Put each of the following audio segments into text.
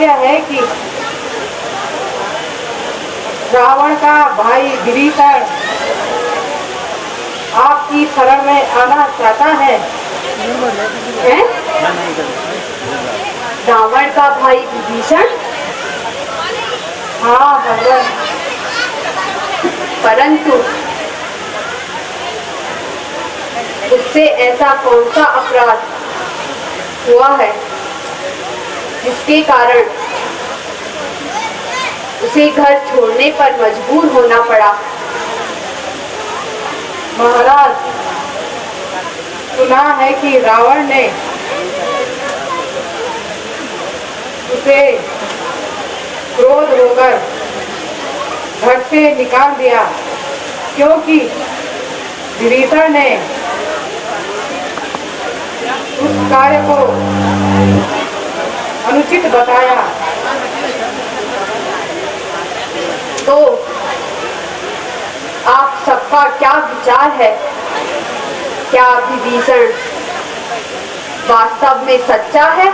दुर्भाग्य है कि रावण का भाई विभीषण आपकी शरण में आना चाहता है। रावण का भाई विभीषण? हाँ भगवान, परंतु उससे ऐसा कौन सा अपराध हुआ है जिसके कारण उसे घर छोड़ने पर मजबूर होना पड़ा? महाराज, सुना है कि रावण ने उसे क्रोध होकर घर से निकाल दिया, क्योंकि विभीषण ने उस कार्य को अनुचित बताया। तो आप सबका क्या विचार है? क्या विभीषण वास्तव में सच्चा है?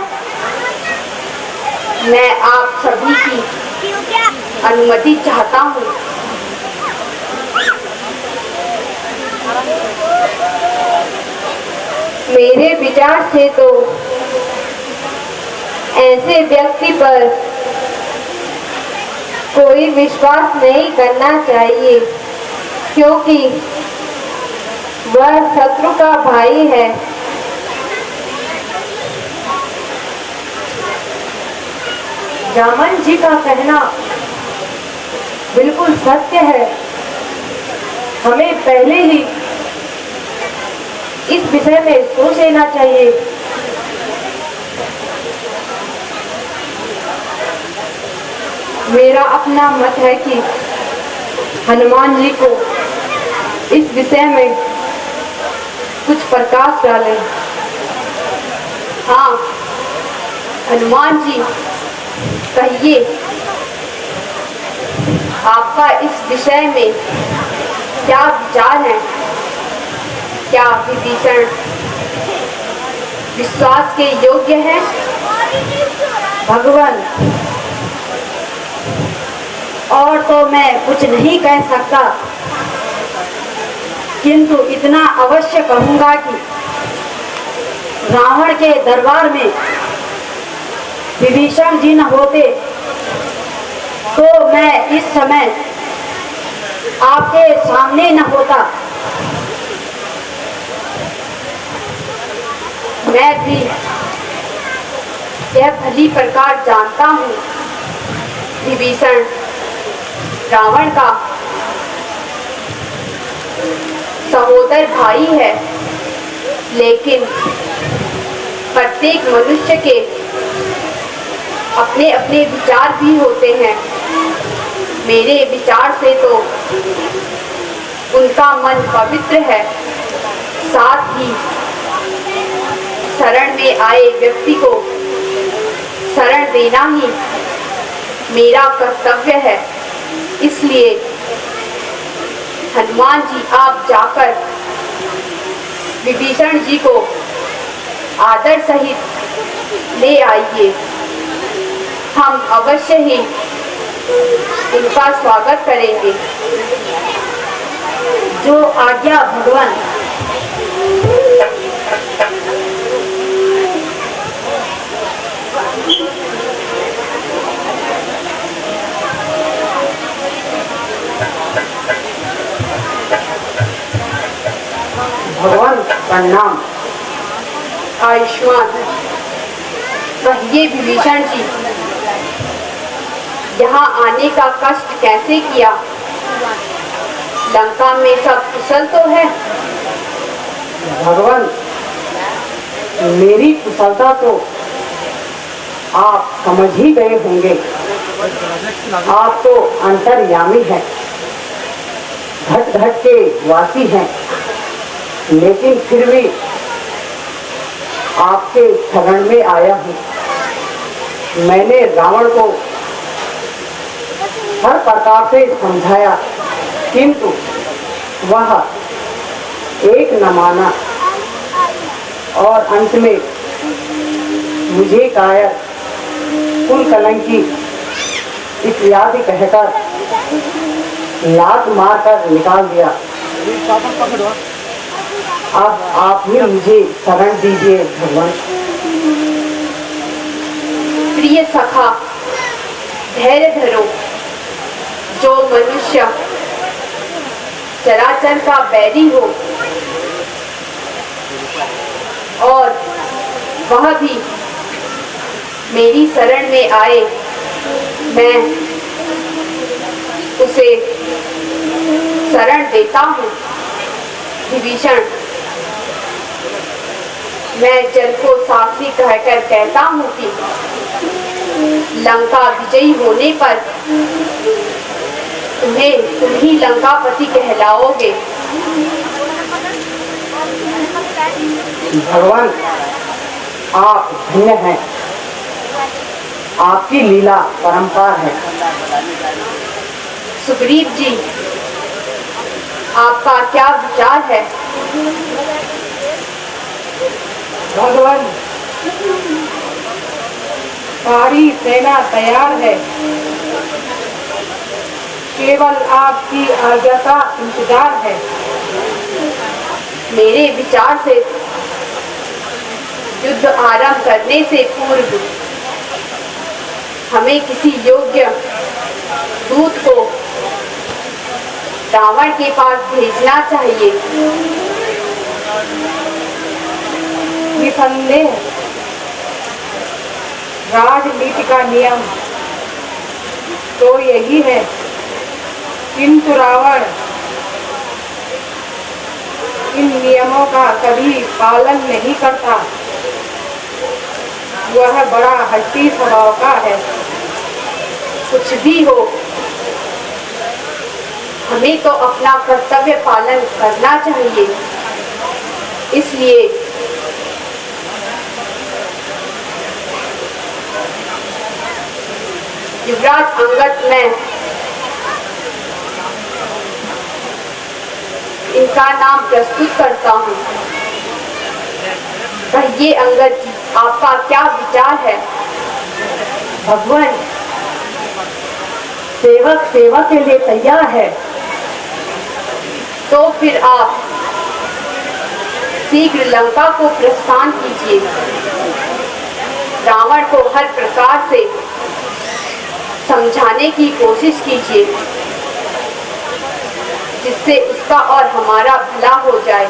मैं आप सभी की अनुमति चाहता हूँ। मेरे विचार से तो ऐसे व्यक्ति पर कोई विश्वास नहीं करना चाहिए, क्योंकि वह शत्रु का भाई है। रामन जी का कहना बिल्कुल सत्य है। हमें पहले ही इस विषय में सोच लेना चाहिए। मेरा अपना मत है कि हनुमान जी को इस विषय में कुछ प्रकाश डालें। हाँ, हनुमान जी, कहिए, आपका इस विषय में क्या विचार है? क्या विभीषण विश्वास के योग्य है? भगवान, और तो मैं कुछ नहीं कह सकता, किंतु इतना अवश्य कहूंगा कि रावण के दरबार में विभीषण जी न होते तो मैं इस समय आपके सामने न होता। मैं भी यह भली प्रकार जानता हूँ, विभीषण रावण का सहोदर भाई है, लेकिन प्रत्येक मनुष्य के अपने अपने विचार भी होते हैं। मेरे विचार से तो उनका मन पवित्र है, साथ ही शरण में आए व्यक्ति को शरण देना ही मेरा कर्तव्य है। इसलिए हनुमान जी, आप जाकर विभीषण जी को आदर सहित ले आइए। हम अवश्य ही उनका स्वागत करेंगे। जो आज्ञा भगवान। भगवान प्रणाम। आयुष्मान। कहिए विभीषण जी, यहाँ आने का कष्ट कैसे किया? लंका में सब कुशल तो है? भगवान, मेरी कुशलता तो आप समझ ही गए होंगे। आप तो अंतर्यामी हैं, घट घट के वासी हैं, लेकिन फिर भी आपके शरण में आया हूँ। मैंने रावण को हर प्रकार से समझाया, किंतु वह एक न माना और अंत में मुझे कायर कुल कलंकी इत्यादि कहकर लात मारकर निकाल दिया। अब आप ही मुझे शरण दीजिए भगवान। प्रिय सखा, धैर्य धरो। जो मनुष्य चराचर का बैरी हो और वह भी मेरी शरण में आए, मैं उसे शरण देता हूँ। विभीषण, मैं जल को साक्षी कहकर कहता हूँ कि लंका विजयी होने पर तुम ही लंकापति कहलाओगे। भगवान, आप धन्य हैं, आपकी लीला परंपार है। सुग्रीव जी, आपका क्या विचार है? भगवान, सारी सेना तैयार है, केवल आपकी आज्ञा का इंतजार है। मेरे विचार से युद्ध आरंभ करने से पूर्व हमें किसी योग्य दूत को रावण के पास भेजना चाहिए। निसंदेह राजनीति का नियम तो यही है, किंतु रावण इन नियमों का कभी पालन नहीं करता। वह बड़ा हट्टी स्वभाव का है। कुछ भी हो, हमें तो अपना कर्तव्य पालन करना चाहिए। इसलिए युवराज अंगद, मैं इनका नाम प्रस्तुत करता हूँ। कहिए अंगद जी, आपका क्या विचार है? भगवान, सेवक सेवा के लिए तैयार है। तो फिर आप शीघ्र लंका को प्रस्थान कीजिए। रावण को हर प्रकार से समझाने की कोशिश कीजिए, जिससे उसका और हमारा भला हो जाए।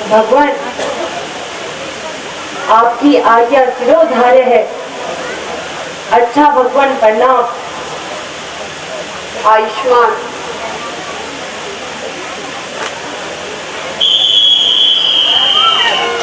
भगवान, आपकी आज्ञा शिरोधार्य है। अच्छा भगवान, प्रणाम। आयुष्मान